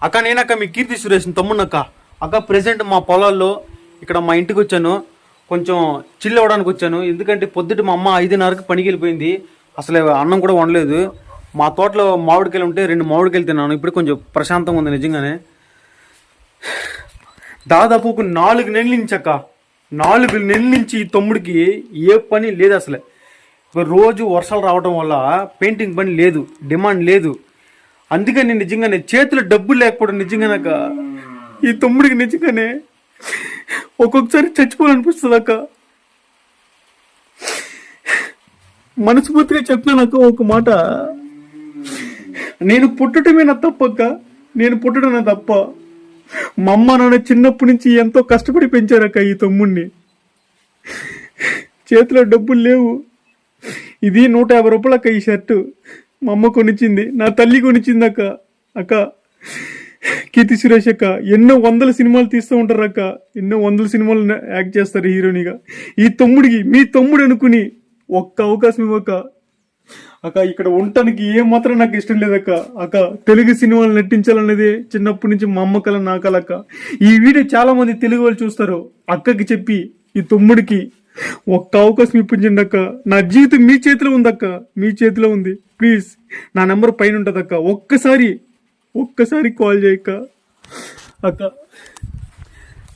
అక్క నేనక్క మీ కీర్తి సురేష్ తమ్మునక్క. అక్క ప్రెసెంట్ మా పొలాల్లో ఇక్కడ మా ఇంటికి వచ్చాను, కొంచెం చిల్ అవ్వడానికి వచ్చాను. ఎందుకంటే పొద్దుట మా అమ్మ 5:30కి పనికి వెళ్ళిపోయింది, అసలు అన్నం కూడా వండలేదు. మా తోటలో మామిడికాయలు ఉంటే 2 మామిడికాయలు తిన్నాను, ఇప్పుడు కొంచెం ప్రశాంతంగా ఉంది నిజంగానే. దాదాపు ఒక 4 నెలల నుంచి అక్క, 4 నెలల నుంచి ఈ తమ్ముడికి ఏ పని లేదు అసలు. రోజు వర్షాలు రావడం వల్ల పెయింటింగ్ పని లేదు, డిమాండ్ లేదు. అందుకని నిజంగానే చేతిలో డబ్బులు లేకపోవడం నిజంగానక్క ఈ తమ్ముడికి నిజంగానే ఒక్కొక్కసారి చచ్చిపోవాలనిపిస్తుంది అక్క. మనస్ఫూర్తిగా చెప్తున్నానక్క ఒక మాట, నేను పుట్టడమే నా తప్పక్క, నేను పుట్టడం నా తప్ప. మా అమ్మ నాన్న చిన్నప్పటి నుంచి ఎంతో కష్టపడి పెంచారక్క ఈ తమ్ముడిని. చేతిలో డబ్బులు లేవు. ఇది 150 రూపాయలు అక్క ఈ షర్టు. మా అమ్మ కొనిచ్చింది, నా తల్లి కొనిచ్చింది అక్క. అక్క కీర్తి సురేష్ అక్క ఎన్నో 100 సినిమాలు తీస్తూ ఉంటారు అక్క, ఎన్నో 100 సినిమాలు యాక్ట్ చేస్తారు హీరోనిగా. ఈ తమ్ముడికి మీ తమ్ముడు అనుకుని ఒక్క అవకాశం ఇవ్వక అక్క. ఇక్కడ ఉండటానికి ఏమాత్రం నాకు ఇష్టం లేదక్క. అక్క తెలుగు సినిమాలు నటించాలనేది చిన్నప్పటి నుంచి మా అమ్మ కల నా కల అక్క. ఈ వీడియో చాలా మంది తెలుగు వాళ్ళు చూస్తారు. అక్కకి చెప్పి ఈ తమ్ముడికి ఒక్క అవకాశం ఇప్పించండి అక్క. నా జీవితం మీ చేతిలో ఉందక్క, మీ చేతిలో ఉంది. ప్లీజ్ నా నెంబర్ పైన ఉంటుంది అక్క, ఒక్కసారి కాల్ చేయక్క. అక్క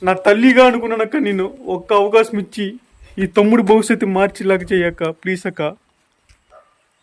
నా తల్లిగా అనుకున్నానక్క, నేను ఒక్క అవకాశం ఇచ్చి ఈ తమ్ముడు భవిష్యత్తు మార్చిలాగా చేయక్క. ప్లీజ్ అక్క.